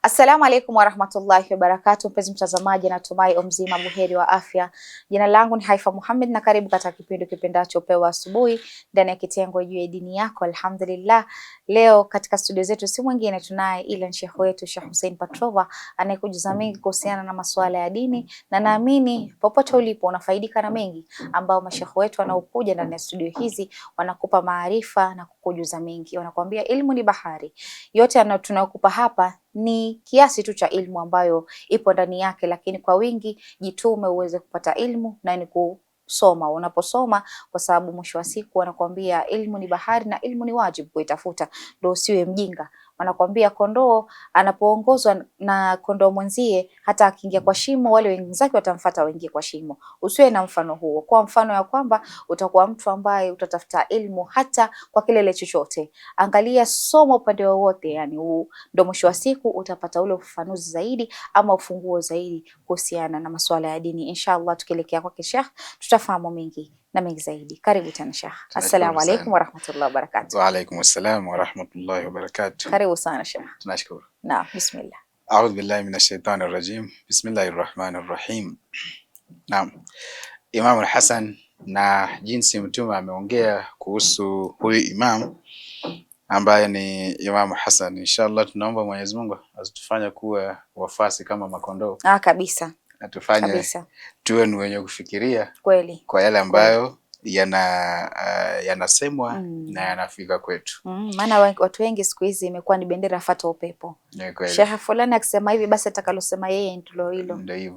Assalamu alaikum warahmatullahi wabarakatuh. Mpenzi mtazamaji, natumai mzima buheri wa afya. Jina langu ni Haifa Muhammad na karibu katika kipindi kipendacho Pewa Asubuhi ndani ya kitengo juu ya dini yako. Alhamdulillah, leo katika studio zetu si mwingine tunaye ila Sheikh wetu Sheikh Hussein Patrova anayekujuza mengi kuhusiana na masuala ya dini, na naamini popote ulipo unafaidika na mengi ambao mashekh wetu wanaokuja ndani ya studio hizi wanakupa maarifa na kukujuza mengi. Wanakuambia ilmu ni bahari, yote tunayokupa hapa ni kiasi tu cha ilmu ambayo ipo ndani yake, lakini kwa wingi jitume uweze kupata ilmu na ni kusoma. Unaposoma, kwa sababu mwisho wa siku wanakuambia ilmu ni bahari na ilmu ni wajibu kuitafuta, ndio usiwe mjinga. Wanakuambia kondoo anapoongozwa na kondoo mwenzie, hata akiingia kwa shimo wale wenzake watamfuata waingie kwa shimo. Usiwe na mfano huo, kwa mfano ya kwamba utakuwa mtu ambaye utatafuta ilmu hata kwa kilele chochote. Angalia soma upande wowote, yani ndio mwisho wa siku utapata ule ufafanuzi zaidi ama ufunguo zaidi kuhusiana na masuala ya dini. Inshallah tukielekea kwake Sheikh tutafahamu mengi na mengi zaidi. Karibu tena Sheikh. Assalamu alaykum wa rahmatullahi wa barakatuh. Wa alaykum assalam wa rahmatullahi wa barakatuh. Karibu sana Sheikh. Tunashukuru. Naam, bismillah. A'udhu billahi minash shaitani rrajim. Bismillahir rahmanir rahim. Naam. Imam al-Hasan na jinsi mtume ameongea kuhusu huyu imam ambaye ni Imam Hasan, inshallah tunaomba Mwenyezi Mungu asitufanye kuwa wafasi kama makondoo. Kabisa. Atufanye kabisa tuwe ni wenye kufikiria kweli kwa yale ambayo yanasemwa na yanafika kwetu. Maana watu wengi siku hizi imekuwa ni bendera fata upepo. Sheikh fulani akisema hivi basi atakalosema yeye ndilo hilo.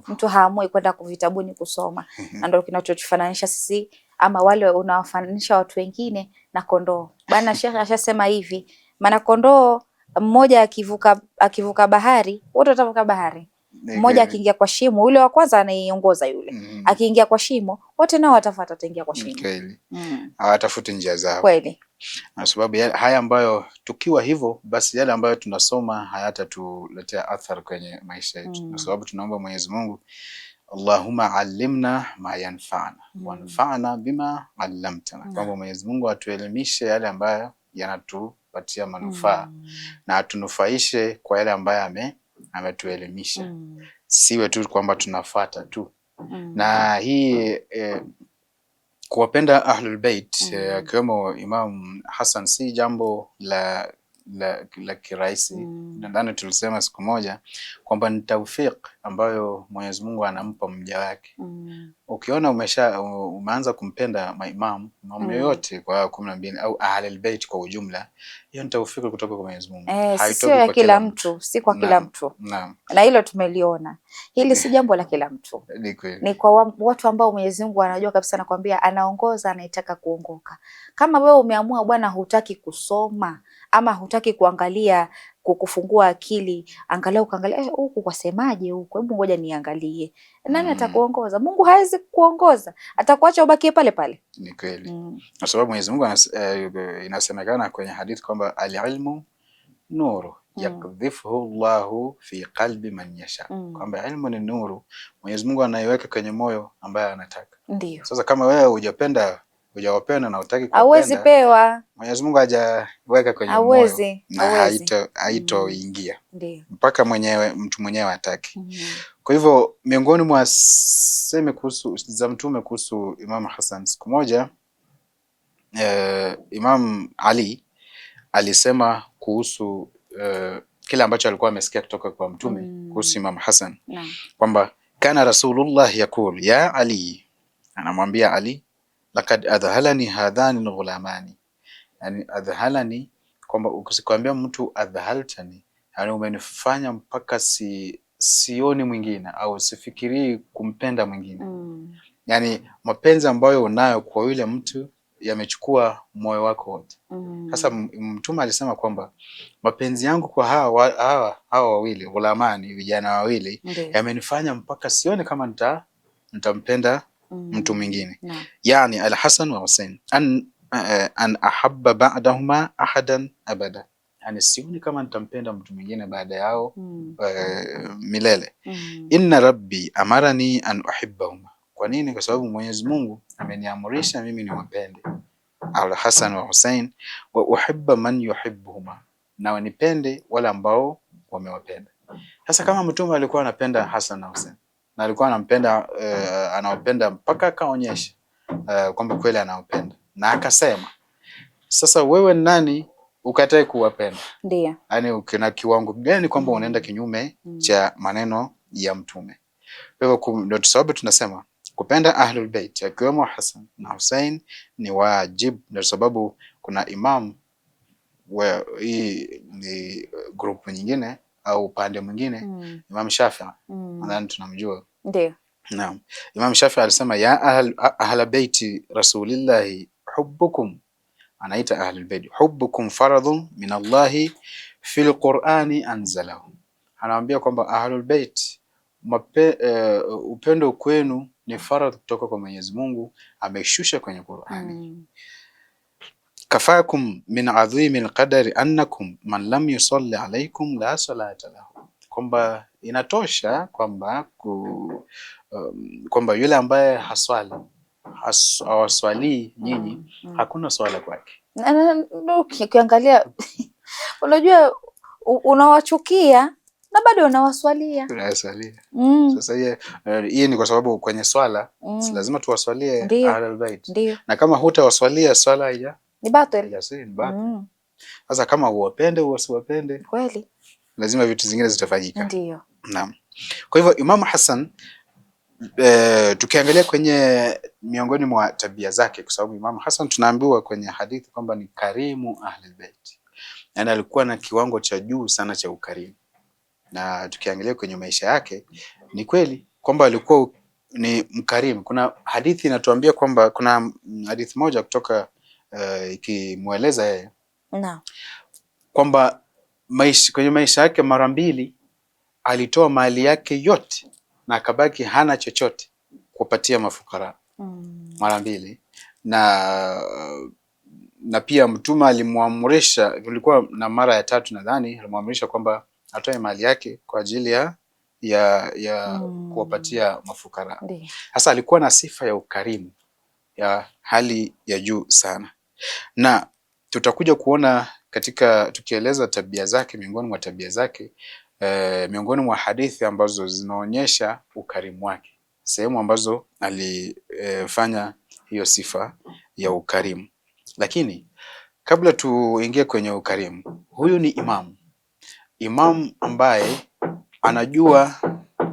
Mtu haamui kwenda kuvitabuni kusoma. Na ndio kinachotufananisha sisi ama wale unawafananisha watu wengine na kondoo. Bana Sheikh ashasema hivi, maana kondoo mmoja akivuka bahari, wote watavuka bahari. Mmoja akiingia kwa shimo, yule wa kwanza anaiongoza yule. Akiingia kwa shimo, wote nao watafuata ataingia kwa shimo. Kweli. Hawatafuti njia zao. Kweli. Na sababu haya ambayo tukiwa hivyo basi yale ambayo tunasoma hayatatuletea athari kwenye maisha yetu. Na sababu tunaomba Mwenyezi Mungu, Allahumma allimna ma yanfa'na wanfa'na bima 'allamtana. Kwamba Mwenyezi Mungu atuelimishe yale ambayo yanatupatia manufaa na atunufaishe kwa yale ambayo ametuelimisha. Siwe tu kwamba tunafuata tu. Na hii kuwapenda Ahlul Bait akiwemo Imam Hasan si jambo la kirahisi. Nadhani tulisema siku moja kwamba ni tawfik ambayo Mwenyezi Mungu anampa mja wake. Ukiona umeanza kumpenda maimamu yoyote kwa 12 au Ahlul Bait kwa ujumla, hiyo ni tawfik kutoka kwa Mwenyezi Mungu. Sio ya kila mtu, si kwa kila mtu. Na hilo tumeliona. Hili si jambo la kila mtu. Ni kwa watu ambao Mwenyezi Mungu anajua kabisa, nakwambia anaongoza anayetaka kuongoka. Kama wewe umeamua bwana hutaki kusoma ama hutaki kuangalia kukufungua akili, angalau kaangalia huku kwa semaje huku, hebu ngoja niangalie. Nani atakuongoza? Mungu hawezi kuongoza, atakuacha ubakie pale pale. Ni kweli. Kwa sababu Mwenyezi Mungu inasemekana kwenye hadithi kwamba al-ilmu nuru yakdhifuhu Allahu fi qalbi man yasha. Kwamba ilmu ni nuru, Mwenyezi Mungu anaiweka kwenye moyo ambaye anataka. Ndio. Sasa kama wewe hujawapenda na hutaki kupenda, hawezi pewa. Mwenyezi Mungu hajaweka kwenye moyo na haitoingia. Ndio. Mpaka mtu mwenyewe atake. Kwa hivyo miongoni mwa sema kuhusu za mtume kuhusu Imam Hasan, siku moja Imam Ali alisema kuhusu kile ambacho alikuwa amesikia kutoka kwa mtume kuhusu Imam Hasan, kwamba kana Rasulullah yakul ya Ali, anamwambia Ali, lakad adhalani hadhani ghulamani. Yani adhalani kwamba ukikwambia mtu adhaltani, yani umenifanya mpaka sioni mwingine au sifikiri kumpenda mwingine. Yani mapenzi ambayo unayo kwa yule mtu yamechukua moyo wako wote. Sasa mtume alisema kwamba mapenzi yangu kwa hawa wawili ghulamani, vijana wawili, yamenifanya mpaka sioni kama nitampenda mtu mwingine. Yani al-Hasan wa Hussein an ahabba ba'dahuma ahadan abada. Yani sioni kama nitampenda mtu mwingine baada yao milele. Inna rabbi amarani an uhibbahuma. Kwa nini? Kwa sababu Mwenyezi Mungu ameniamurisha mimi niwapende al-Hasan wa Hussein, wa uhibba man yuhibbuhuma, na wanipende wale ambao wamewapenda. Sasa kama mtume alikuwa anapenda Hassan na Hussein na alikuwa anampenda anawapenda mpaka akaonyesha kwamba kweli anawapenda na akasema, sasa wewe nani ukatae kuwapenda? Ndio. Yaani ukina kiwango gani kwamba unaenda kinyume cha maneno ya mtume? Kwa hivyo ndio sababu tunasema kupenda Ahlul Bait akiwemo Hassan na Hussein ni wajib, ndio sababu kuna imam hii ni group nyingine au upande mwingine Imam Shafi'i nadhani tunamjua. Ndio. Naam. Imam Shafi'i alisema ya ahla baiti rasulillahi hubbukum, anaita Ahlul Bait hubbukum faradhun min Allahi fil Qur'ani anzalahu. Anawaambia kwamba Ahlul Bait upendo kwenu ni faradhi kutoka kwa Mwenyezi Mungu, ameshusha kwenye Qur'ani. Kafakum min adhimi alqadari annakum man lam yusalli alaykum la salata lahu, kwamba inatosha kwamba kwamba yule ambaye hawaswali nyinyi hakuna swala kwake. Ukiangalia unajua unawachukia na bado unawaswalia. Unawaswalia. Sasa hii ni kwa sababu kwenye swala si lazima tuwaswalie Ahlul Bait. Na kama hutawaswalia swala haija ni batil. Ni batil. Sasa kama uwapende usiwapende kweli lazima vitu zingine zitafanyika. Ndio. Naam. Kwa hivyo Imam Hassan tukiangalia kwenye miongoni mwa tabia zake, kwa sababu Imam Hassan tunaambiwa kwenye hadithi kwamba ni karimu Ahlul Bait. Yaani alikuwa na kiwango cha juu sana cha ukarimu. Na tukiangalia kwenye maisha yake ni kweli kwamba alikuwa ni mkarimu. Kuna hadithi inatuambia kwamba kuna hadithi moja kutoka ikimueleza yeye kwamba kwenye maisha yake mara mbili alitoa mali yake yote na akabaki hana chochote kupatia mafukara. Mara mbili. Na pia mtume alimuamrisha, kulikuwa na mara ya tatu nadhani, alimuamrisha kwamba atoe mali yake kwa ajili ya kuwapatia mafukara. Sasa alikuwa na sifa ya ukarimu ya hali ya juu sana. Na tutakuja kuona katika tukieleza tabia zake, miongoni mwa tabia zake, miongoni mwa hadithi ambazo zinaonyesha ukarimu wake, sehemu ambazo alifanya hiyo sifa ya ukarimu. Lakini kabla tuingie kwenye ukarimu, huyu ni imam ambaye anajua,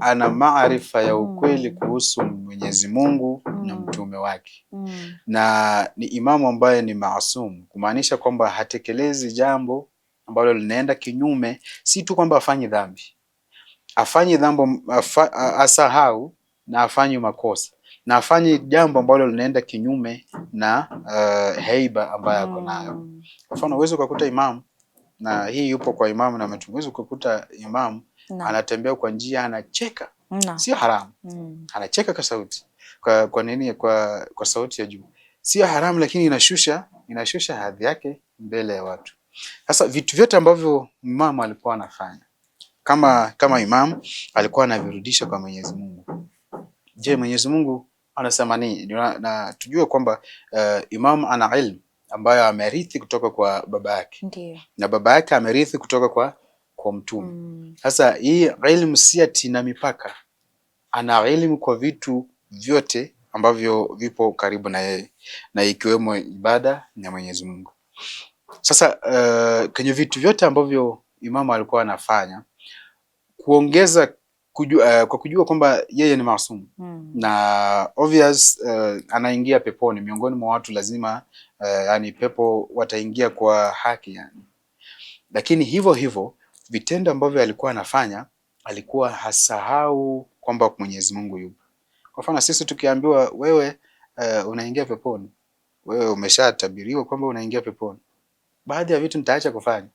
ana maarifa ya ukweli kuhusu Mwenyezi Mungu na mtume wake. Na ni imamu ambaye ni maasum, kumaanisha kwamba hatekelezi jambo ambalo linaenda kinyume, si tu kwamba afanye dhambi, asahau na afanye makosa, na afanye jambo ambalo linaenda kinyume na heiba ambayo ako nayo. Kwa mfano uwezo kukuta imamu, na hii yupo kwa imamu na mtume, uwezo kukuta imamu anatembea kwa njia anacheka, sio haramu, anacheka kwa sauti, kwa nini? Kwa sauti ya juu, sio haramu, lakini inashusha hadhi yake mbele ya watu. Sasa vitu vyote ambavyo imamu alikuwa anafanya kama imamu alikuwa anavirudisha kwa Mwenyezi Mungu. Je, Mwenyezi Mungu anasema nini? Na tujue kwamba imamu ana ilmu ambayo amerithi kutoka kwa baba yake. Ndiyo. Na baba yake amerithi kutoka kwa mtume. Sasa hii ilmu si ati na mipaka. Ana ilmu kwa vitu vyote ambavyo vipo karibu na yeye, na ikiwemo ibada ya Mwenyezi Mungu. Sasa kwenye vitu vyote ambavyo imamu alikuwa anafanya, kuongeza kwa kujua kwamba yeye ni maasum na obvious anaingia peponi, miongoni mwa watu lazima yani pepo wataingia kwa haki yani. Lakini hivyo vitendo ambavyo alikuwa anafanya, alikuwa hasahau kwamba Mwenyezi Mungu yupo. Kwa mfano sisi tukiambiwa wewe unaingia peponi, wewe umeshatabiriwa kwamba unaingia peponi, baadhi ya vitu nitaacha kufanya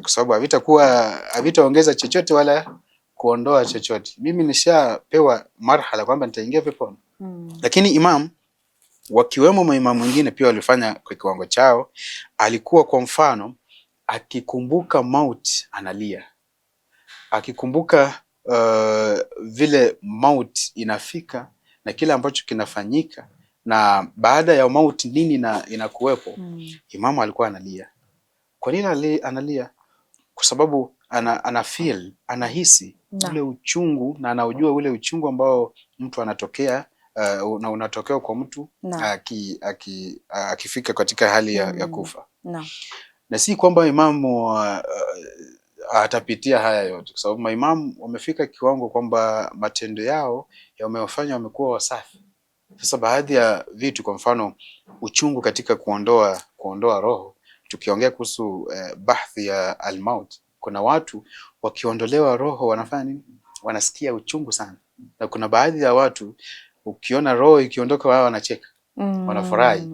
kwa sababu havitaongeza chochote wala kuondoa chochote. Mimi nishapewa marhala kwamba nitaingia peponi. Lakini imam wakiwemo maimamu wengine pia walifanya kwa kiwango chao. Alikuwa kwa mfano akikumbuka mauti analia, akikumbuka vile mauti inafika na kile ambacho kinafanyika na baada ya mauti nini inakuwepo. Imamu alikuwa analia. Kwa nini analia? Kwa sababu ana feel, anahisi ule uchungu na anaujua ule uchungu ambao mtu anatokea na unatokea kwa mtu akifika katika hali ya kufa. Na si kwamba imamu atapitia haya yote, kwa sababu maimamu wamefika kiwango kwamba matendo yao yamewafanya wamekuwa wasafi. Sasa baadhi ya vitu, kwa mfano uchungu katika kuondoa roho, tukiongea kuhusu bahthi ya al-maut, kuna watu wakiondolewa roho wanafanya nini? Wanasikia uchungu sana. Na kuna baadhi ya watu ukiona roho ikiondoka wao wanacheka, wanafurahi.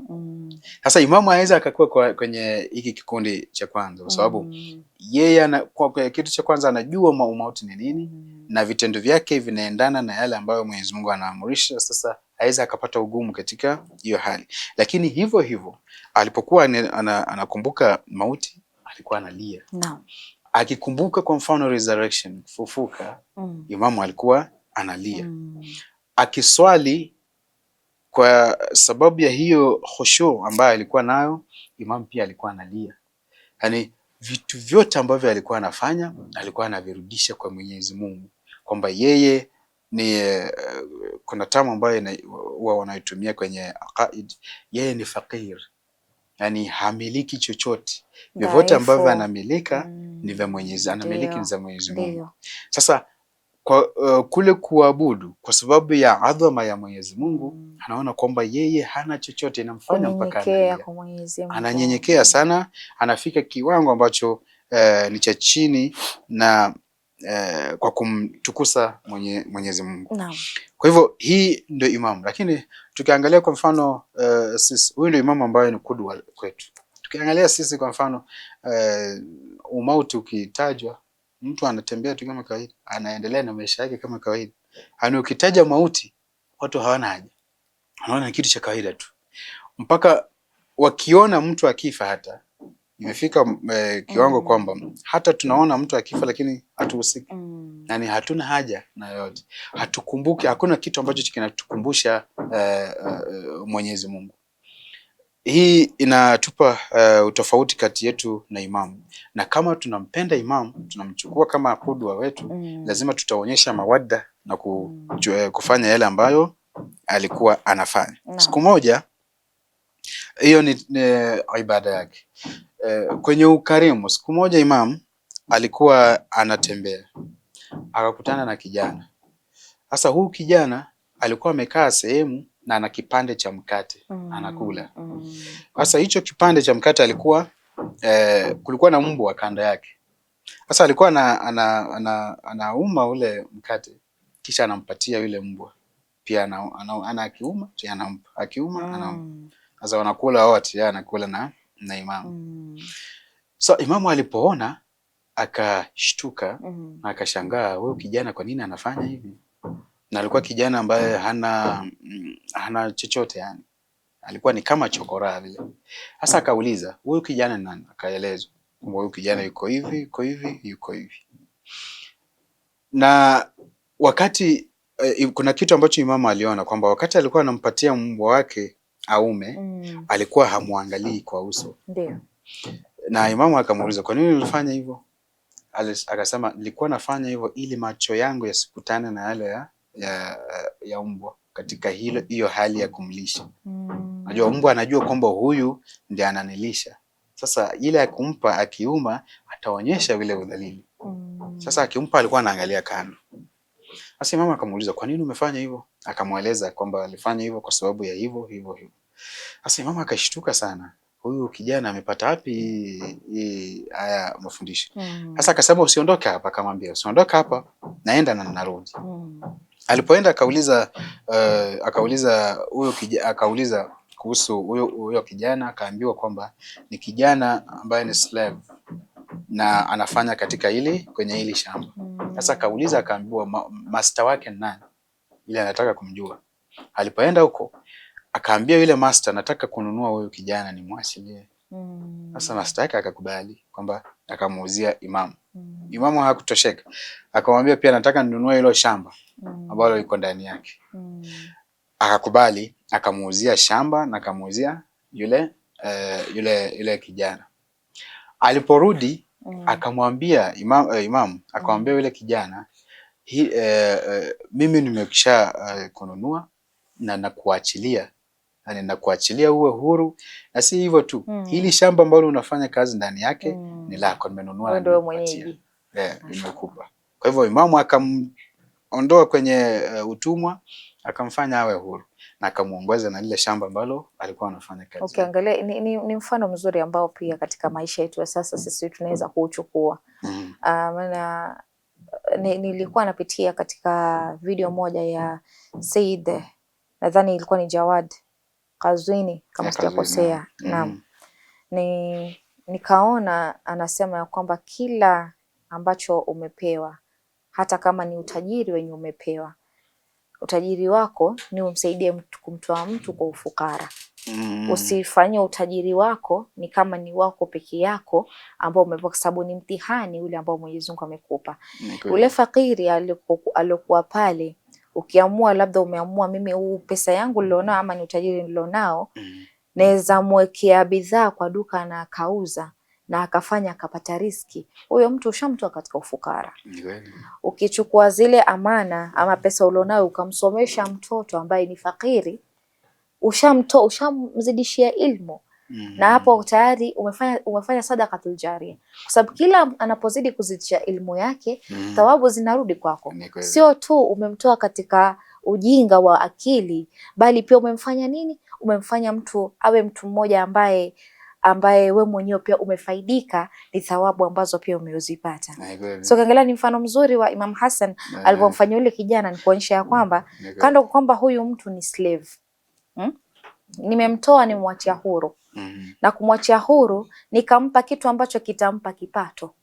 Sasa imamu aweza akakuwa kwenye hiki kikundi cha kwanza, kwa sababu yeye kwa kitu cha kwanza anajua mauti ni nini, na vitendo vyake vinaendana na yale ambayo Mwenyezi Mungu anaamurisha. Sasa aweza akapata ugumu katika hiyo hali, lakini hivyo hivyo alipokuwa anakumbuka mauti alikuwa analia. Akikumbuka kwa mfano resurrection, kufufuka, imamu alikuwa analia. Akiswali, kwa sababu ya hiyo khushu ambayo alikuwa nayo, imamu pia alikuwa analia. Yani vitu vyote ambavyo alikuwa anafanya alikuwa anavirudisha kwa Mwenyezi Mungu, kwamba yeye ni kuna tamu ambayo huwa wanaitumia kwenye aqaid, yeye ni faqir, yani hamiliki chochote. Vyote ambavyo anamilika ni vya Mwenyezi, anamiliki ni za Mwenyezi Mungu. Sasa kwa kule kuabudu kwa sababu ya adhama ya Mwenyezi Mungu, anaona kwamba yeye hana chochote, inamfanya mpaka ananyenyekea sana, anafika kiwango ambacho ni cha chini na kwa kumtukusa Mwenyezi Mungu. Kwa hivyo hii ndio imamu. Lakini tukiangalia kwa mfano sisi, huyu ndio imamu ambaye ni kudwa kwetu. Tukiangalia sisi kwa mfano umauti ukitajwa, mtu anatembea tu kama kawaida, anaendelea na maisha yake kama kawaida. Yaani ukitaja mauti watu hawana haja, wanaona kitu cha kawaida tu, mpaka wakiona mtu akifa, hata imefika kiwango kwamba hata tunaona mtu akifa lakini hatuhusiki. Yani hatuna haja na yote, hatukumbuki, hakuna kitu ambacho kinatukumbusha Mwenyezi Mungu. Hii inatupa utofauti kati yetu na imamu, na kama tunampenda imamu, tunamchukua kama kudwa wetu, lazima tutaonyesha mawadda na kufanya yale ambayo alikuwa anafanya. Siku moja, hiyo ni ibada yake. Kwenye ukarimu, siku moja imamu alikuwa anatembea, akakutana na kijana. Sasa huu kijana alikuwa amekaa sehemu na ana kipande cha mkate anakula. Sasa hicho kipande cha mkate alikuwa kulikuwa na mbwa kando yake. Sasa alikuwa anauma ule mkate, kisha anampatia yule mbwa. Pia ana akiuma, pia anampa. Akiuma, anampa. Sasa wanakula wote, yeye anakula na imamu. So imamu alipoona akashtuka na akashangaa, huyu kijana kwa nini anafanya hivi? Na alikuwa kijana ambaye hana chochote, yani alikuwa ni kama chokora vile. Sasa akauliza, huyu kijana ni nani? Akaelezwa kwamba huyu kijana yuko hivi, yuko hivi, yuko hivi. Na wakati kuna kitu ambacho imamu aliona kwamba wakati alikuwa anampatia mbwa wake aume, alikuwa hamuangalii kwa uso. Ndio. Na imamu akamuuliza, kwa nini ulifanya hivyo? Akasema, nilikuwa nafanya hivyo ili macho yangu yasikutane na yale ya mbwa katika hiyo hali ya kumlisha. Najua mbwa anajua kwamba huyu ndiye ananilisha. Sasa ile ya kumpa, akiuma ataonyesha vile udhalili. Sasa akimpa alikuwa anaangalia kando. Sasa mama akamuuliza, kwa nini umefanya hivyo? Akamweleza kwamba alifanya hivyo kwa sababu ya hivyo. Sasa mama akashtuka sana. Huyu kijana amepata wapi haya mafundisho? Sasa akasema, usiondoke hapa. Akamwambia, usiondoke hapa, naenda na narudi. Alipoenda akauliza kuhusu huyo kijana, akaambiwa kwamba ni kijana ambaye ni slave na anafanya kwenye hili shamba. Sasa akauliza, akaambiwa master wake ni nani? Ile anataka kumjua. Alipoenda huko akaambia yule master, nataka kununua huyo kijana ni mwasilie. Sasa master yake akakubali kwamba akamuuzia imamu. Imamu hakutosheka, akamwambia pia nataka ninunue hilo shamba ambalo liko ndani yake. Akakubali, akamuuzia shamba na akamuuzia yule kijana. Aliporudi Akamwambia Imam akamwambia yule kijana mimi nimekisha kununua na nakuachilia, yani nakuachilia uwe huru, na si hivyo tu, hili shamba ambalo unafanya kazi ndani yake ni lako, nimenunua na nimekupatia, nimekupa. Kwa hivyo Imamu akamondoa kwenye utumwa, akamfanya awe huru na akamuongoza na lile shamba ambalo alikuwa anafanya kazi. Ukiangalia ni mfano mzuri ambao pia katika maisha yetu ya sasa sisi tunaweza kuuchukua. Maana nilikuwa napitia katika video moja ya Said, nadhani ilikuwa ni Jawad Kazwini kama sijakosea. Naam. Nikaona anasema ya kwamba kila ambacho umepewa, hata kama ni utajiri wenye umepewa, utajiri wako ni umsaidie mtu, kumtoa mtu kwa ufukara. Usifanye utajiri wako ni kama ni wako peke yako ambao umepewa, kwa sababu ni mtihani ule ambao Mwenyezi Mungu amekupa. Ule fakiri alikuwa pale, ukiamua labda umeamua mimi huu pesa yangu nilionao ama ni utajiri nilionao, naweza mwekea bidhaa kwa duka na akauza na akafanya akapata riski, huyo mtu ushamtoa katika ufukara. Ukichukua zile amana ama pesa ulionayo ukamsomesha mtoto ambaye ni fakiri, ushamzidishia ilmu, na hapo tayari umefanya sadaqatul jariya, kwa sababu kila anapozidi kuzidisha ilmu yake thawabu zinarudi kwako. Sio tu umemtoa katika ujinga wa akili, bali pia umemfanya nini? Umemfanya mtu awe mtu mmoja ambaye we mwenyewe pia umefaidika, ni thawabu ambazo pia umezipata. So kaangalia ni mfano mzuri wa Imam Hassan alipomfanyia yule kijana, ni kuonyesha ya kwamba kando kwamba huyu mtu ni slave, nimemtoa nimwachia huru, na kumwachia huru nikampa kitu ambacho kitampa kipato,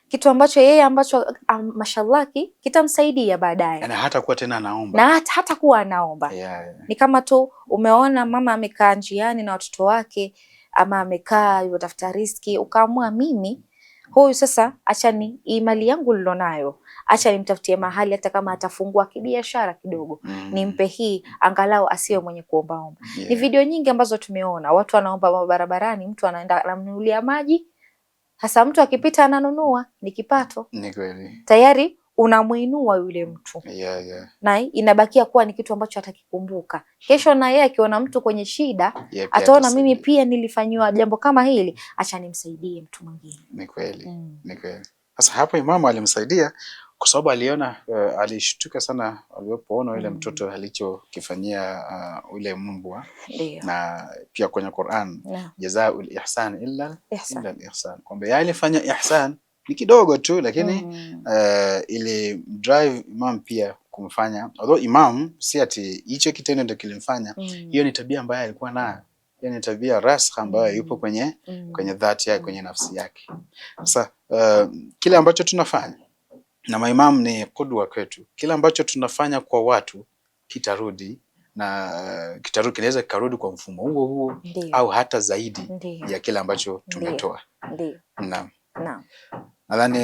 kitu ambacho yeye ambacho mashallah kitamsaidia baadaye, na hata kuwa tena anaomba, na hata kuwa anaomba. Ni kama tu umeona mama amekaa njiani na watoto wake, ama amekaa yatafuta riski, ukaamua mimi huyu sasa, acha ni mali yangu nilonayo, acha nimtafutie mahali, hata kama atafungua kibiashara kidogo, nimpe hii angalau asiwe mwenye kuombaomba. Ni video nyingi ambazo tumeona watu wanaomba barabarani, mtu anaenda anamnunulia maji, hasa mtu akipita ananunua, ni kipato. Ni kweli. Tayari unamuinua yule mtu. Na inabakia kuwa ni kitu ambacho atakikumbuka. Kesho na yeye akiona mtu kwenye shida, ataona mimi pia nilifanywa jambo kama hili, acha nimsaidie mtu mwingine. Ni kweli. Ni kweli. Sasa hapo Imamu alimsaidia kwa sababu aliona, alishtuka sana alipoona yule mtoto alichokifanyia ule mbwa. Na pia kwenye Qur'an, jazaa'ul ihsan illa al-ihsan, kwamba yeye alifanya ihsan ni kidogo tu, lakini ili drive Imam pia kumfanya, although Imam si ati hicho kitendo ndio kilimfanya, hiyo ni tabia ambayo alikuwa nayo, hiyo ni tabia rasikha ambayo yupo kwenye dhati yake, kwenye nafsi yake. Sasa kile ambacho tunafanya na maimamu ni kudwa kwetu, kile ambacho tunafanya kwa watu kitarudi, na kitarudi, kinaweza kikarudi kwa mfumo huo au hata zaidi ya kile ambacho tumetoa. Naam. Nadhani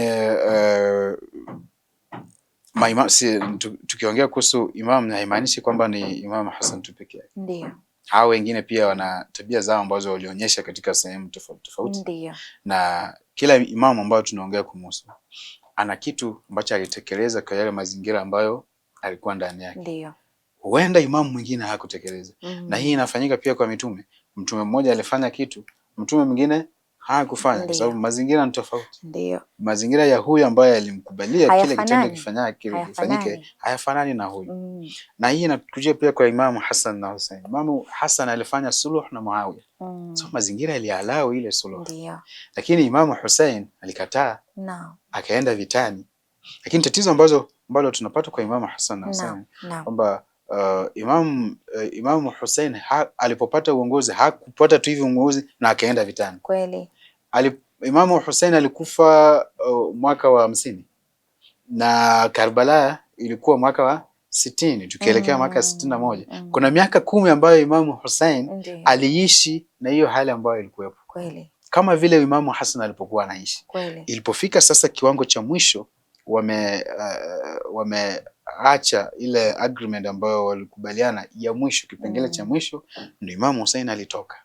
tukiongea kuhusu Imam haimaanishi kwamba ni Imam Hassan tu pekee yake. Ndio. Hao wengine pia wana tabia zao ambazo walionyesha katika sehemu tofauti tofauti. Ndio. Na kila imamu ambayo tunaongea kumhusu ana kitu ambacho alitekeleza kwa yale mazingira ambayo alikuwa ndani yake. Ndio. Huenda imamu mwingine hakutekeleza. Na hii inafanyika pia kwa mitume. Mtume mmoja alifanya kitu, mtume mwingine hakufanya, kwa sababu mazingira ni tofauti. Ndio. Mazingira ya huyu ambaye alimkubalia kile kitendo kifanyike hayafanani na huyu. Na hii inakujia pia kwa Imamu Hassan na Hussein. Imamu Hassan alifanya suluh na Muawiya. So mazingira yalialau ile suluh. Ndio. Lakini Imamu Hussein alikataa. Akaenda vitani. Lakini tatizo ambalo tunapata kwa Imamu Hassan na Hussein kwamba Imamu Hussein alipopata uongozi hakupata tu hivi uongozi na akaenda vitani. Kweli. Imamu Hussein alikufa mwaka wa 50 na Karbala ilikuwa mwaka wa 60, tukielekea mwaka 61. Kuna miaka 10 ambayo Imamu Hussein aliishi na hiyo hali ambayo ilikuwepo. Kweli. Kama vile Imamu Hassan alipokuwa anaishi. Kweli. Ilipofika sasa kiwango cha mwisho, wameacha ile agreement ambayo walikubaliana ya mwisho, kipengele cha mwisho, ndio Imamu Hussein alitoka.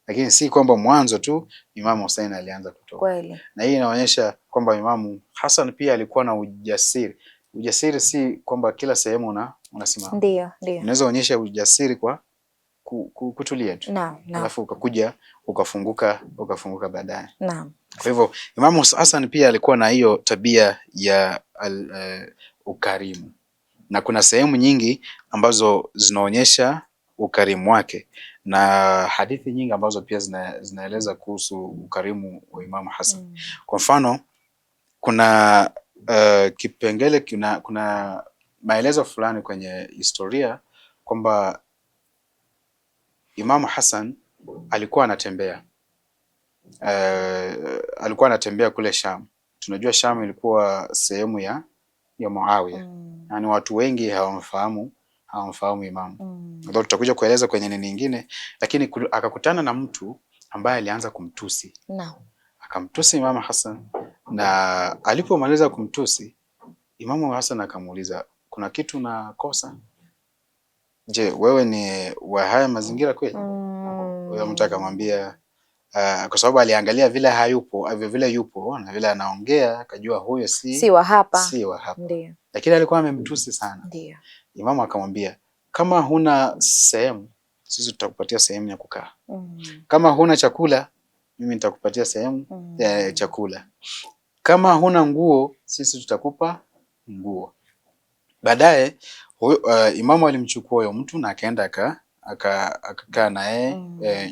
lakini si kwamba mwanzo tu Imamu Hussein alianza kutoka. Kweli. Na hii inaonyesha kwamba Imamu Hassan pia alikuwa na ujasiri. Ujasiri si kwamba kila sehemu unasimama. Ndio. Unaweza onyesha ujasiri kwa kutulia tu. Alafu ukakuja ukafunguka baadaye. Naam. Kwa hivyo Imamu Hassan pia alikuwa na hiyo tabia ya ukarimu, na kuna sehemu nyingi ambazo zinaonyesha ukarimu wake na hadithi nyingi ambazo pia zinaeleza kuhusu ukarimu wa Imamu Hassan. Kwa mfano kuna kipengele, kuna maelezo fulani kwenye historia kwamba Imamu Hassan alikuwa anatembea kule Sham. Tunajua Sham ilikuwa sehemu ya Muawiya. Yani watu wengi hawamfahamu Imamu. Ndio tutakuja kueleza kwenye nini nyingine, lakini akakutana na mtu ambaye alianza kumtusi. Akamtusi Imamu Hassan, na alipomaliza kumtusi Imamu Hassan akamuuliza, kuna kitu nakosa? Je, wewe ni wa haya mazingira kweli? Huyo mtu akamwambia kwa sababu aliangalia vile yupo na vile anaongea, akajua huyo si wa hapa. Ndiyo. Lakini alikuwa amemtusi sana. Ndiyo. Imamu akamwambia, kama huna sehemu, sisi tutakupatia sehemu ya kukaa. Kama huna chakula, mimi nitakupatia sehemu ya chakula. Kama huna nguo, sisi tutakupa nguo. Baadaye Imamu alimchukua huyo mtu na akaenda akakaa naye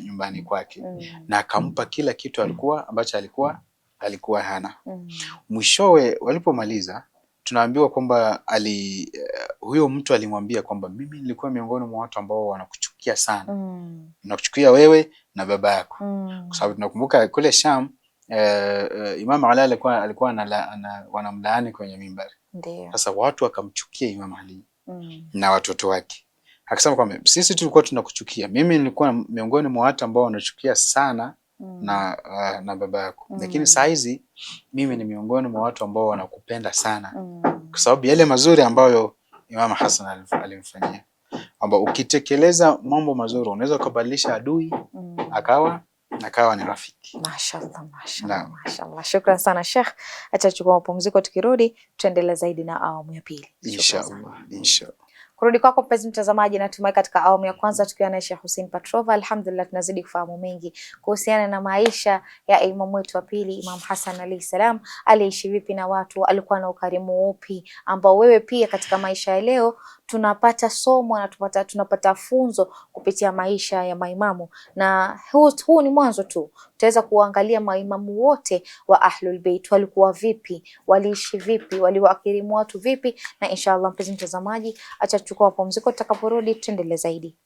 nyumbani kwake, na akampa kila kitu ambacho alikuwa hana. Mwishowe walipomaliza, tunaambiwa kwamba huyo mtu alimwambia kwamba mimi nilikuwa miongoni mwa watu ambao wanakuchukia sana. Nakuchukia wewe na baba yako. Kwa sababu tunakumbuka kule Sham Imam Ali alikuwa wanamlaani kwenye mimbari. Sasa watu wakamchukia Imam Ali na watoto wake. Akasema kwamba sisi tulikuwa tunakuchukia. Mimi nilikuwa miongoni mwa watu ambao wanachukia sana na baba yako. Lakini saa hizi mimi ni miongoni mwa watu ambao wanakupenda sana. Kwa sababu yale mazuri ambayo Imam Hassan alimfanyia. Kwamba ukitekeleza mambo mazuri unaweza kubadilisha adui akawa ni rafiki. Mashallah. Shukran sana Sheikh. Acha chukua mapumziko, tukirudi tuendelee zaidi na awamu ya pili. Inshallah. Kurudi kwako mpenzi mtazamaji, natumai katika awamu ya kwanza tukiwa na Sheikh Hussein Patrova, alhamdulillah tunazidi kufahamu mengi kuhusiana na maisha ya imamu wetu wa pili, Imam Hassan alayhi salam. Aliishi vipi na watu, alikuwa na ukarimu upi ambao wewe pia katika maisha ya leo tunapata somo na tunapata funzo kupitia maisha ya maimamu. Na huu ni mwanzo tu, tutaweza kuangalia maimamu wote wa Ahlul Bait walikuwa vipi, waliishi vipi, waliwakirimu watu vipi. Na inshallah mpenzi mtazamaji, acha tuchukue mapumziko, tutakaporudi tuendelee zaidi.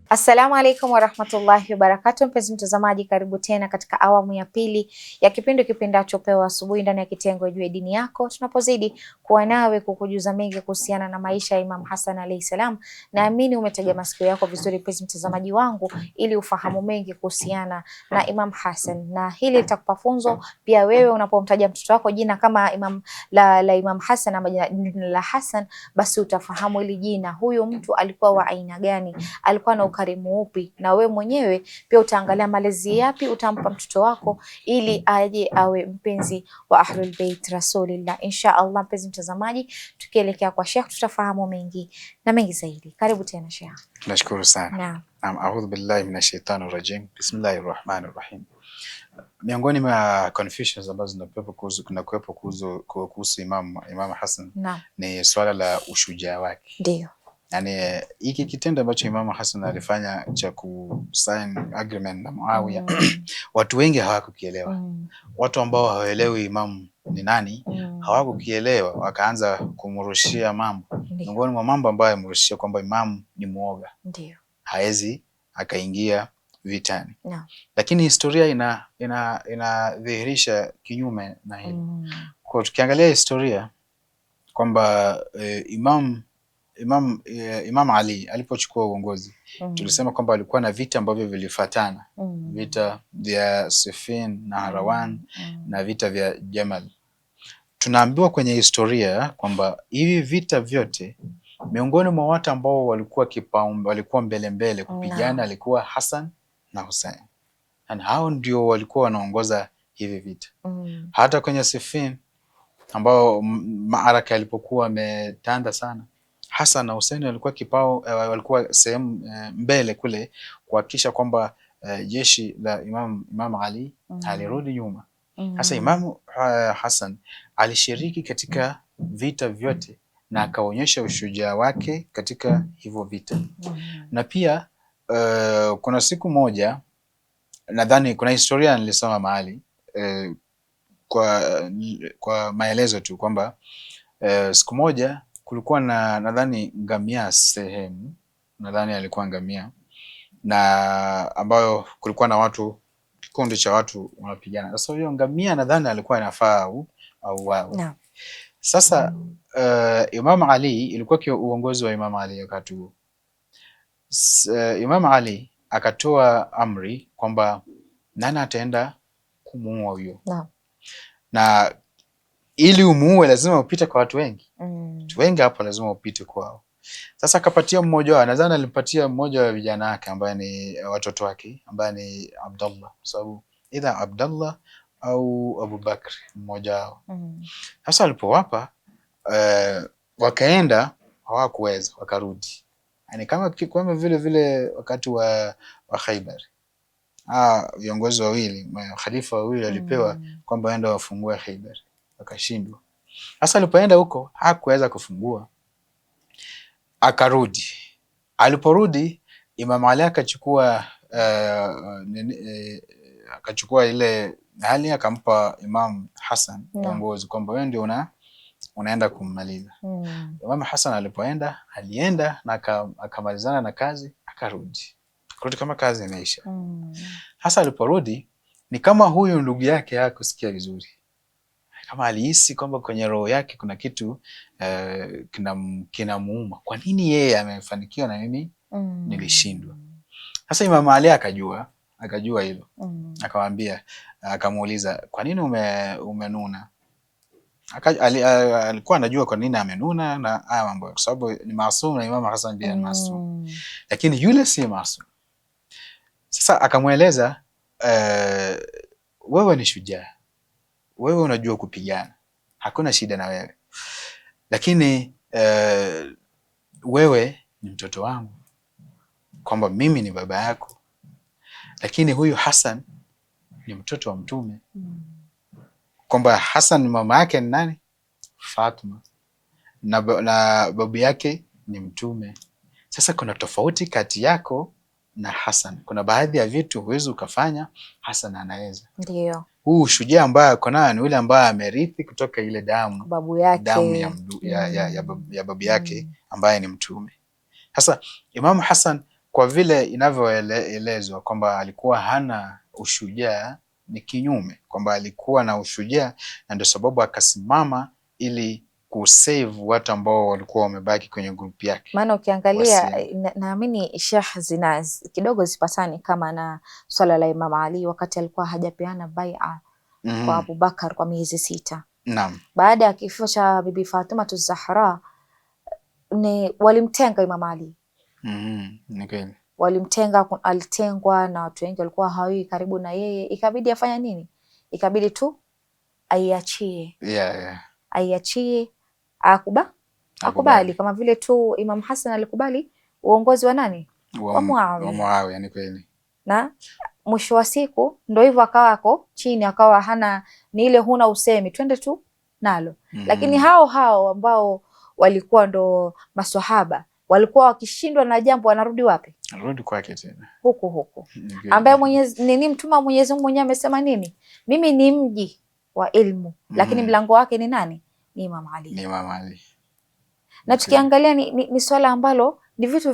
Assalamu alaikum warahmatullahi wabarakatuh. Mpenzi mtazamaji, karibu tena katika awamu ya pili ya kipindi kipendacho Pewa Asubuhi ndani ya kitengo Jua Dini Yako, tunapozidi kuwa nawe kukujuza mengi kuhusiana na maisha ya Imam Hassan alayhi salam. Naamini umetega masikio yako vizuri mpenzi mtazamaji wangu, ili ufahamu mengi kuhusiana na Imam Hassan, na hili litakupa funzo pia wewe unapomtaja mtoto wako jina kama Imam Hassan ama jina la Hassan, basi utafahamu hili jina, huyu mtu alikuwa wa aina gani, alikuwa na ukarimu upi, na we mwenyewe pia utaangalia malezi yapi utampa mtoto wako ili aje awe mpenzi wa Ahlul Bait Rasulillah. Insha Allah mpenzi mtazamaji, tukielekea kwa Sheikh tutafahamu mengi na mengi zaidi. Karibu tena Sheikh. Nashukuru sana. Naam, a'udhu billahi minash shaitani rajim. Bismillahir rahmanir rahim. Miongoni mwa confusions ambazo zinakuwepo kuhusu Imam Hassan ni swala la ushujaa wake. Ndio. Yani hiki kitendo ambacho Imam Hassan alifanya cha kusign agreement na Muawiya watu wengi hawakukielewa. Watu ambao hawaelewi Imam ni nani hawakukielewa, wakaanza kumrushia mambo. Miongoni mwa mambo ambayo amrushia kwamba Imam ni muoga. Ndio. Haezi akaingia vitani. Lakini historia inadhihirisha kinyume na hili. Kwa tukiangalia historia kwamba Imam Ali alipochukua uongozi tulisema kwamba alikuwa na vita ambavyo vilifuatana. Vita vya Siffin na Harawan na vita vya Jamal. Tunaambiwa kwenye historia kwamba hivi vita vyote miongoni mwa watu ambao walikuwa mbele kupigana alikuwa Hassan na Hussein. Yani hao ndio walikuwa wanaongoza hivi vita. Hata kwenye Siffin ambao maaraka yalipokuwa ametanda sana, Hassan na Hussein walikuwa sehemu mbele kule kuhakikisha kwamba jeshi la Imam Ali alirudi nyuma. Sasa Imam Hassan alishiriki katika vita vyote na akaonyesha ushujaa wake katika hivyo vita. Na pia kuna siku moja, nadhani kuna historia nilisoma mahali kwa maelezo tu kwamba siku moja kulikuwa na nadhani ngamia sehemu, nadhani alikuwa ngamia, na ambayo kulikuwa na kikundi cha watu wanapigana. Sasa hiyo ngamia nadhani alikuwa anafaa au wao. No. Sasa Imam Ali, ilikuwa uongozi wa Imam Ali wakati huo. Imam Ali akatoa amri kwamba nani ataenda kumuua huyo. No. Na ili umuue lazima upite kwa watu wengi. Watu wengi hapo lazima upite kwao. Sasa akapatia mmoja wao, nadhani alimpatia mmoja wa vijana wake ambaye ni watoto wake, ambaye ni Abdullah, kwa sababu either Abdullah au Abu Bakr, mmoja wao. Sasa alipowapa wakaenda, hawakuweza, wakarudi. Yani kama vile wakati wa Khaybar. Viongozi wawili, khalifa wawili walipewa kwamba waenda wafungue Khaybar, wakashindwa. Sasa alipoenda huko hakuweza kufungua, akarudi. Aliporudi Imam Ali akachukua ile hali akampa Imam Hassan uongozi kwamba wewe ndio unaenda kummaliza. Imam Hassan alienda na akamalizana na kazi, akarudi kama kazi imeisha. Hasa aliporudi ni kama huyu ndugu yake hakusikia vizuri, kama alihisi kwamba kwenye roho yake kuna kitu kinamuuma. Kwa nini yeye amefanikiwa na mimi nilishindwa? Sasa Imam Ali akajua hilo. Akamwambia, akamuuliza, kwa nini umenuna? Alikuwa anajua kwa nini amenuna na haya mambo, kwa sababu ni maasum na Imam Hassan pia ni maasum, lakini yule si maasum. Sasa akamweleza, wewe ni shujaa, wewe unajua kupigana, hakuna shida na wewe, lakini wewe ni mtoto wangu, kwamba mimi ni baba yako, lakini huyu Hassan ni mtoto wa Mtume, kwamba Hassan mama yake ni nani? Fatima, na babu yake ni Mtume. Sasa kuna tofauti kati yako na Hassan. Kuna baadhi ya vitu huwezi ukafanya, Hassan anaweza. Ndio. Huu shujaa ambaye ako nayo ni yule ambaye amerithi kutoka ile damu ya babu yake ambaye ni Mtume. Sasa Imam Hassan, kwa vile inavyoelezwa kwamba alikuwa hana ushujaa, ni kinyume, kwamba alikuwa na ushujaa na ndio sababu akasimama ili kusave watu ambao walikuwa wamebaki kwenye grupu yake. Maana ukiangalia naamini Sheikh zina kidogo zipatani kama na swala la Imam Ali wakati alikuwa hajapeana bai'a kwa Abu Bakar kwa miezi 6. Naam. Baada ya kifo cha Bibi Fatima Zahra walimtenga Imam Ali. Okay. Walimtenga, alitengwa na watu wengi walikuwa hawai karibu na yeye. Ikabidi afanya nini? Ikabidi tu aiachie. Aiachie, akubali kama vile tu Imam Hassan alikubali uongozi wa nani? Wa Muawiya. Ni kweli. Na mwisho wa siku ndio hivyo, akawa ako chini, akawa hana ni ile huna usemi, twende tu nalo. Lakini hao ambao walikuwa ndo maswahaba walikuwa wakishindwa na jambo wanarudi wapi? Anarudi kwake tena. Huku. Ambaye Mtume wa Mwenyezi Mungu mwenyewe amesema nini? Mimi ni mji wa ilmu, lakini mlango wake ni nani? Ni Imam Ali. Na tukiangalia ni swala ambalo ni vitu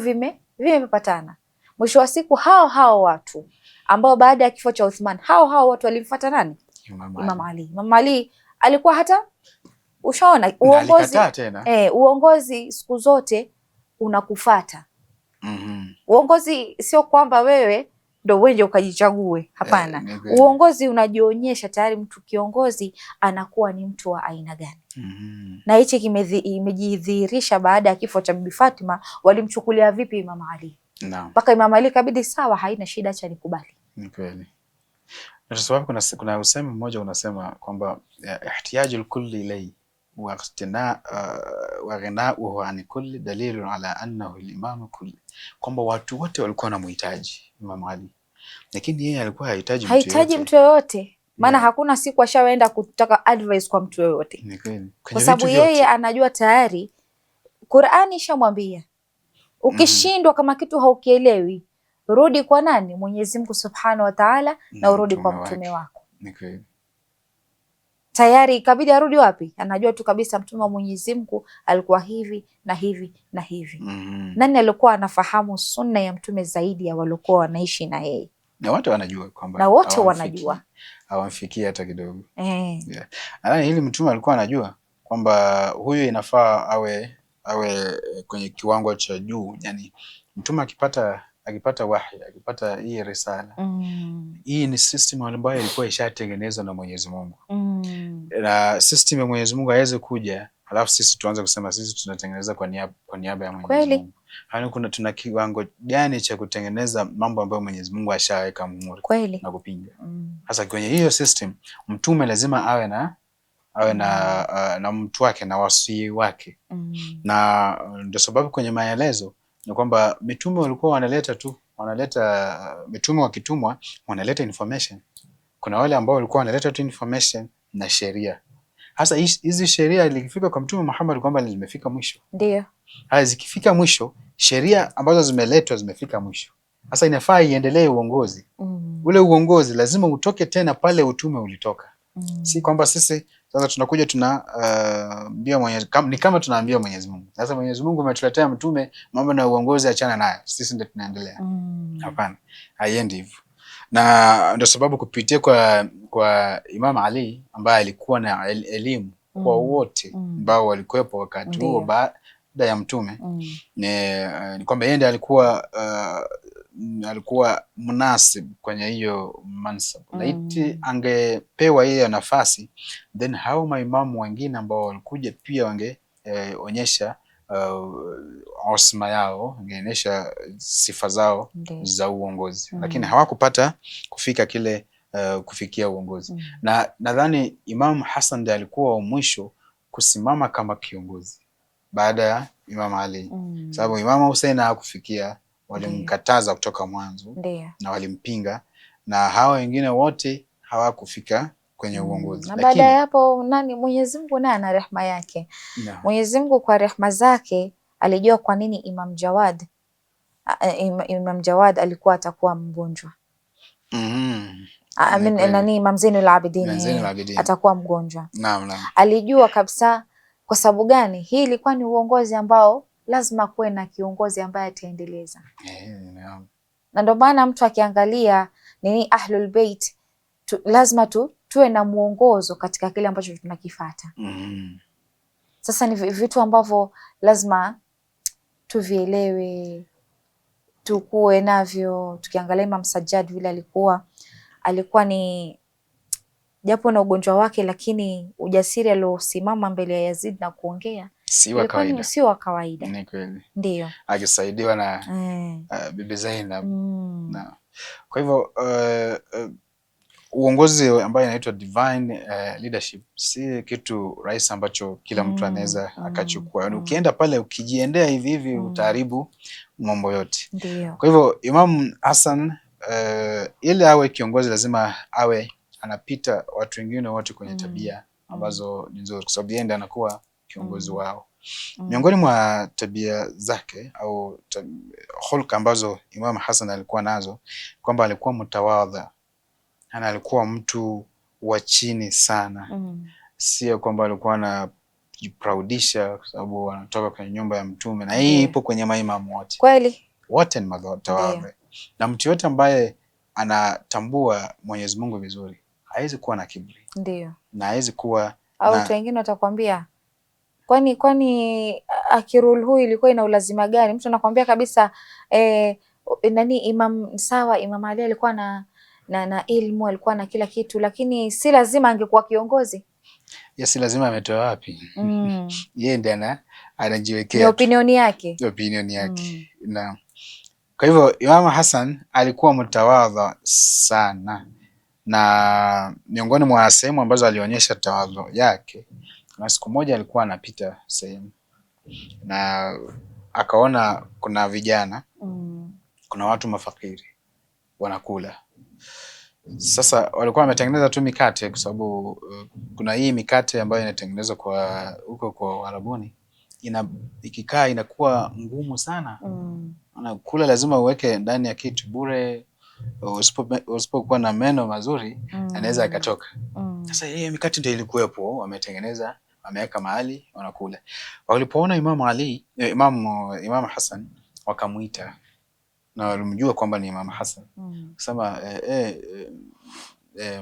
vimepatana. Mwisho wa siku hao watu ambao baada ya kifo cha Uthman, hao watu walimfuata nani? Imam Ali. Imam Ali alikuwa hata ushaona uongozi siku zote unakufata. Uongozi sio kwamba wewe ndo uende ukajichague. Hapana. Uongozi unajionyesha tayari mtu kiongozi anakuwa ni mtu wa aina gani. Na hichi imejidhihirisha baada ya kifo cha Bibi Fatima. Walimchukulia vipi Imam Ali? Mpaka Imam Ali kabidi sawa, haina shida, acha nikubali. Ni kweli. Na sababu kuna usemi mmoja unasema kwamba ihtiyaju kulli ilay wa ghinauhu an kulli dalilun ala annahu al-imam kulli, kwamba watu wote walikuwa wanamhitaji Imam Ali, lakini yeye alikuwa hahitaji mtu yoyote. Maana hakuna siku ashawaenda kutaka advice kwa mtu yoyote, kwa sababu yeye anajua tayari Qur'ani ishamwambia ukishindwa kama kitu haukielewi, rudi kwa nani? Mwenyezi Mungu Subhanahu wa Ta'ala, na urudi kwa mtume wako. Tayari ikabidi arudi wapi? Anajua tu kabisa mtume wa Mwenyezi Mungu alikuwa hivi na hivi na hivi. Nani alikuwa anafahamu sunna ya mtume zaidi ya waliokuwa wanaishi na yeye? Na wote wanajua kwamba, na wote wanajua hawamfikii hata kidogo. Nadhani hili mtume alikuwa anajua kwamba huyu inafaa awe kwenye kiwango cha juu. Yani mtume akipata wahi, akipata hii risala, hii ni system ambayo ilikuwa ishatengenezwa na Mwenyezi Mungu. Na system ya Mwenyezi Mungu haiwezi kuja alafu sisi tuanze kusema sisi tunatengeneza kwa niaba ya Mwenyezi Mungu. Yaani tuna kiwango gani cha kutengeneza mambo ambayo Mwenyezi Mungu ashaweka muhuri na kupinga. Sasa kwenye hiyo system mtume lazima awe na mtu wake na wasii wake. Na ndio sababu kwenye maelezo ni kwamba mitume walikuwa wanaleta mitume wakitumwa wanaleta information. Kuna wale ambao walikuwa wanaleta tu information na sheria. Hasa hizi sheria ilifika kwa Mtume Muhammad kwamba zimefika mwisho. Ndio. Haya zikifika mwisho, sheria ambazo zimeletwa zimefika mwisho. Sasa inafaa iendelee uongozi. Ule uongozi lazima utoke tena pale utume ulitoka. Si kwamba sisi sasa tunakuja ni kama tunaambia Mwenyezi Mungu, sasa Mwenyezi Mungu umetuletea mtume, mambo na uongozi achana nayo, sisi ndio tunaendelea. Hapana, haiendi hivyo. Na ndio sababu kupitia kwa Imam Ali ambaye alikuwa na elimu kwa wote ambao walikuwepo wakati huo baada ya mtume, ni kwamba yeye ndiye alikuwa munasib kwenye hiyo mansab. Laiti angepewa hiyo nafasi, then hao maimamu wengine ambao walikuja pia wangeonyesha osma yao, wangeonyesha sifa zao za uongozi. Lakini hawakupata kufikia uongozi. Na nadhani Imam Hassan ndiye alikuwa wa mwisho kusimama kama kiongozi baada ya Imam Ali. Sababu Imam Hussein hakufikia, walimkataza kutoka mwanzo na walimpinga, na hawa wengine wote hawakufika kwenye uongozi. Na baada ya hapo Mwenyezi Mungu naye ana rehema yake. Mwenyezi Mungu kwa rehema zake alijua kwa nini Imam Jawad alikuwa atakuwa mgonjwa. Imam Zainul Abidin atakuwa mgonjwa. Alijua kabisa. Kwa sababu gani? Hii ilikuwa ni uongozi ambao lazima kuwe na kiongozi ambaye ataendeleza. Na ndio maana mtu akiangalia Ahlul Bait lazima tuwe na muongozo katika kile ambacho tunakifuata. Sasa ni vitu ambavyo lazima tuvielewe, tukue navyo. Tukiangalia Imam Sajjad vile alikuwa ni japo na ugonjwa wake, lakini ujasiri aliosimama mbele ya Yazid na kuongea si wa kawaida. Ni kweli. Ndio. Akisaidiwa na Bibi Zainab. Kwa hivyo uongozi ambayo inaitwa divine leadership si kitu rahisi ambacho kila mtu anaweza akachukua. Ukienda pale ukijiendea hivi hivi utaharibu mambo yote. Ndio. Kwa hivyo Imam Hassan ili awe kiongozi lazima awe anapita watu wengine wote kwenye tabia ambazo ni nzuri, kwa sababu yeye ndiye anakuwa kiongozi wao. Miongoni mwa tabia zake au hulka ambazo Imam Hassan alikuwa nazo, kwamba alikuwa mtawadha, na alikuwa mtu wa chini sana. Sio kwamba alikuwa anajiproudisha kwa sababu anatoka kwenye nyumba ya mtume, na hii ipo kwenye maimamu wote. Kweli. Wote ni mtawadha. Na mtu yote ambaye anatambua Mwenyezi Mungu vizuri hawezi kuwa na kiburi. Ndio. Na hawezi kuwa au watu wengine watakwambia kwani akirul huyu ilikuwa ina ulazima gani? Mtu anakwambia kabisa nani Imam Ali alikuwa na ilmu, alikuwa na kila kitu, lakini si lazima angekuwa kiongozi. Si lazima. Ametoa wapi? Yeye ndiye anajiwekea, ni opinion yake. Na kwa hivyo Imam Hassan alikuwa mtawadha sana, na miongoni mwa sehemu ambazo alionyesha tawadhu yake, na siku moja alikuwa anapita sehemu na akaona kuna vijana kuna watu mafakiri wanakula. Sasa walikuwa wametengeneza tu mikate, kwa sababu kuna hii mikate ambayo inatengenezwa kwa huko kwa Arabuni, ikikaa inakuwa ngumu sana. Kula lazima uweke ndani ya kitu bure, usipokuwa na meno mazuri anaweza akatoka. Sasa hii mikate ndio ilikuwepo, wametengeneza, wameweka mahali wanakula. Walipoona Imam Hassan wakamuita, na walimjua kwamba ni Imam Hassan. Kusema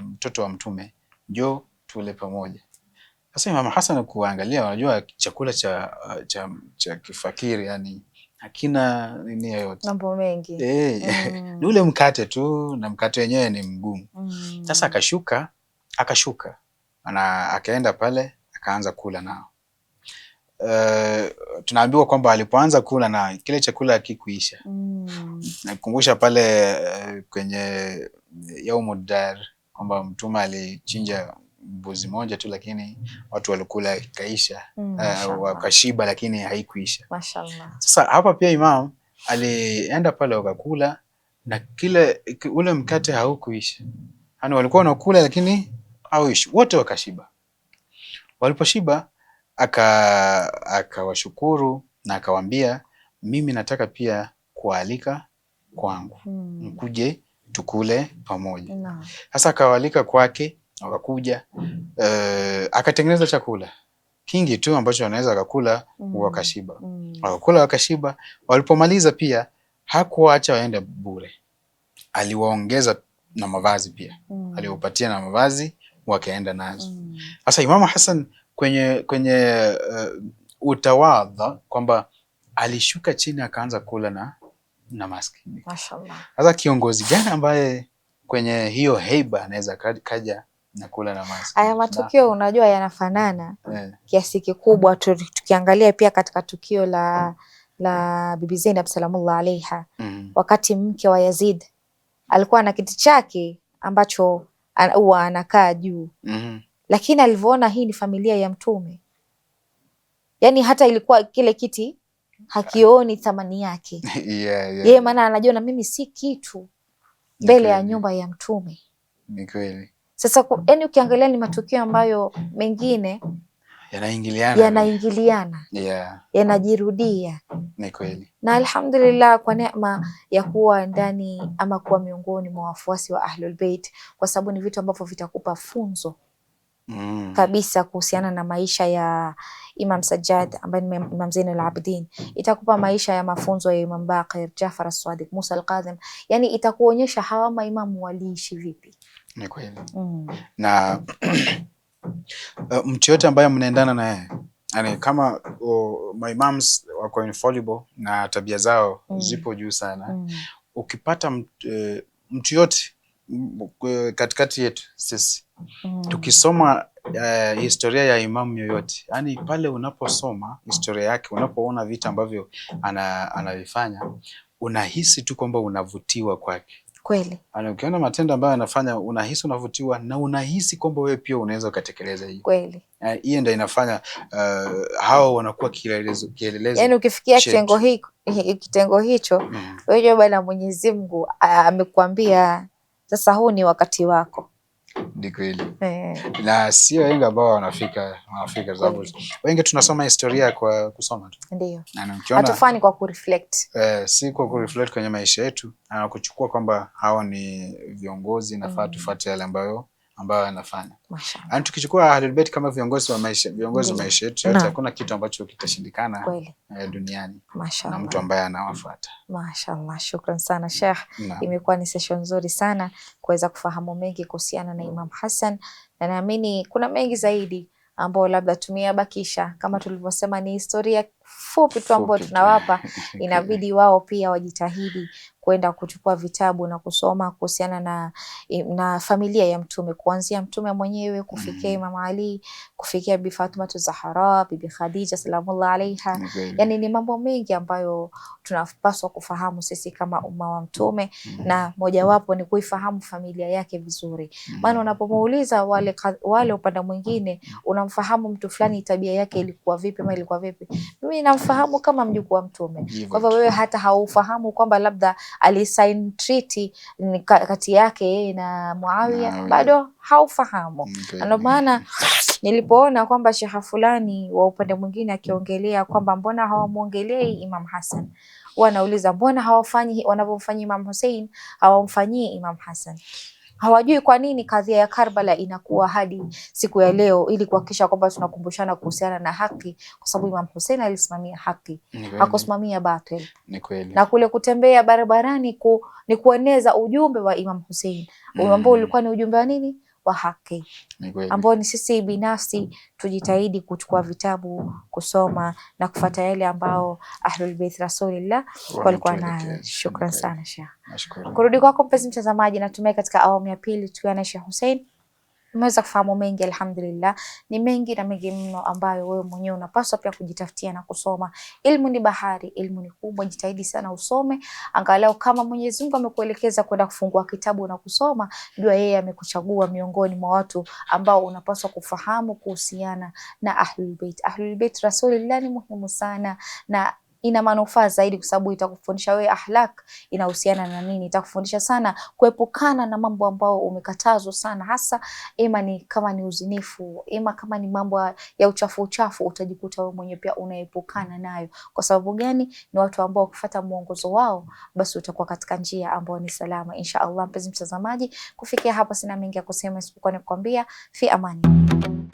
mtoto wa Mtume, njoo tule pamoja. Sasa Imam Hassan kuangalia, wanajua chakula cha kifakiri, yani hakina nini yoyote, mambo mengi. Ni ule mkate tu, na mkate wenyewe ni mgumu. Sasa akashuka na akaenda pale akaanza kula nao. Tunaambiwa kwamba alipoanza kula na kile chakula hakikuisha. Nakumbusha pale kwenye Yaumud Dar kwamba Mtume alichinja mbuzi moja tu, lakini watu walikula ikaisha, wakashiba, lakini haikuisha. Mashallah. Sasa hapa pia Imam alienda pale wakakula, na ule mkate haukuisha. Yaani walikuwa wanakula lakini hauishi, wote wakashiba. Waliposhiba akawashukuru na akawaambia, mimi nataka pia kualika kwangu, mkuje tukule pamoja. Sasa akawalika kwake, wakakuja, akatengeneza chakula kingi tu ambacho wanaweza wakakula, wakashiba. Wakakula wakashiba. Walipomaliza pia hakuwaacha waende bure, aliwaongeza na mavazi pia, aliwapatia na mavazi, wakaenda nazo. Sasa Imam Hassan kwenye utawadha kwamba alishuka chini akaanza kula na maskini. Mashallah. Sasa kiongozi gani ambaye kwenye hiyo heiba anaweza kaja na kula na maskini? Haya matukio unajua yanafanana kiasi kikubwa, tukiangalia pia katika tukio la Bibi Zainab salamullah alaiha, wakati mke wa Yazid alikuwa na kiti chake ambacho huwa anakaa juu, lakini alivyoona hii ni familia ya Mtume, yani hata ilikuwa kile kiti hakioni thamani yake. Yeye maana anajiona mimi si kitu mbele ya nyumba ya Mtume. Ni kweli. Sasa yani ukiangalia ni matukio ambayo mengine yanaingiliana, yanajirudia. Ni kweli. Na alhamdulillah kwa neema ya kuwa ndani ama kuwa miongoni mwa wafuasi wa Ahlul Bait, kwa sababu ni vitu ambavyo vitakupa funzo kabisa kuhusiana na maisha ya Imam Sajjad ambaye ni Imam Zainul Abidin. Itakupa maisha ya mafunzo ya Imam Baqir, Jafar as-Sadiq, Musa al-Kadhim, yani itakuonyesha hawa maimamu waliishi vipi. Ni kweli. Na mtu yote ambaye mnaendana na yeye, yani kama maimams wako infallible na tabia zao zipo juu sana, ukipata mtu yote katikati yetu sisi tukisoma historia ya imamu yoyote, yani pale unaposoma historia yake, unapoona vitu ambavyo anavifanya, unahisi tu kwamba unavutiwa kwake. Kweli. Ukiona matendo ambayo anafanya unahisi unavutiwa, na unahisi kwamba wewe pia unaweza ukatekeleza hiyo. Kweli. Hiyo ndio inafanya hao wanakuwa kielelezo. Yani ukifikia kitengo hicho, wewe bwana, Mwenyezi Mungu amekuambia sasa huu ni wakati wako. Ni kweli. Na sio wengi ambao wanafika sababu wengi tunasoma historia kwa kusoma tu. Ndio. Hatufani kwa kureflect. Si kwa kureflect kwenye maisha yetu, na kuchukua kwamba hao ni viongozi, nafaa tufuate yale ambayo anafanya. Mashaallah. Yani tukichukua Ahlul Bait kama viongozi wa maisha yetu yote, hakuna kitu ambacho kitashindikana duniani. Mashaallah. Na mtu ambaye anawafuata. Mashaallah. Shukran sana Sheikh. Imekuwa ni session nzuri sana kuweza kufahamu mengi kuhusiana na Imam Hassan, na naamini kuna mengi zaidi ambayo labda tumeyabakisha, kama tulivyosema ni historia fupi tu ambao tunawapa, inabidi wao pia wajitahidi kwenda kuchukua vitabu na kusoma kuhusiana na familia ya Mtume, kuanzia Mtume mwenyewe kufikia Imam Ali, kufikia Bi Fatuma Zahra, Bibi Khadija salamullah alaiha. Yani ni mambo mengi ambayo tunapaswa kufahamu sisi kama umma wa Mtume, na mojawapo ni kuifahamu familia yake vizuri. Maana unapomuuliza wale upande mwingine, unamfahamu mtu fulani tabia yake ilikuwa vipi ama ilikuwa vipi, mimi namfahamu kama mjukuu wa Mtume. Kwa hivyo wewe hata haufahamu kwamba labda alisign treaty kati yake yeye na Muawiya, bado haufahamu. Ndio maana nilipoona kwamba shekha fulani wa upande mwingine akiongelea kwamba mbona hawamuongelei Imam Hassan, wanauliza mbona hawafanyi wanavyofanya Imam Hussein, hawamfanyii Imam Hassan. Hawajui kwa nini kadhia ya Karbala inakuwa hadi siku ya leo, ili kuhakikisha kwamba tunakumbushana kuhusiana na haki, kwa sababu Imam Hussein alisimamia haki, hakusimamia batil. Na kule kutembea barabarani ni kueneza ujumbe wa Imam Hussein ambao ulikuwa ni ujumbe wa nini? Wa haki, ambao ni sisi binafsi tujitahidi kuchukua vitabu, kusoma na kufuata yale ambao Ahlul Bait Rasulillah walikuwa nayo. Shukran sana Sheikh. Kurudi kwako mpenzi mtazamaji, natumai katika awamu ya pili tukiwa na Sheikh Hussein umeweza kufahamu mengi, alhamdulillah. Ni mengi na mengi mno ambayo wewe mwenyewe unapaswa pia kujitafutia na kusoma. Ilmu ni bahari, ilmu ni kubwa, jitahidi sana usome. Angalau kama Mwenyezi Mungu amekuelekeza kwenda kufungua kitabu na kusoma, jua yeye amekuchagua miongoni mwa watu ambao unapaswa kufahamu kuhusiana na Ahlul Bait. Ahlul Bait Rasulillah ni muhimu sana na ina manufaa zaidi, kwa sababu itakufundisha wewe akhlaq inahusiana na nini, itakufundisha sana kuepukana na mambo ambayo umekatazwa sana, hasa ima ni kama ni uzinifu, ima kama ni mambo ya uchafu, utajikuta wewe mwenyewe pia unaepukana nayo. Kwa sababu gani? Ni watu ambao ukifuata mwongozo wao, basi utakuwa katika njia ambayo ni salama insha Allah. Mpenzi mtazamaji, kufikia hapa sina mengi ya kusema isipokuwa nikwambia fi amani.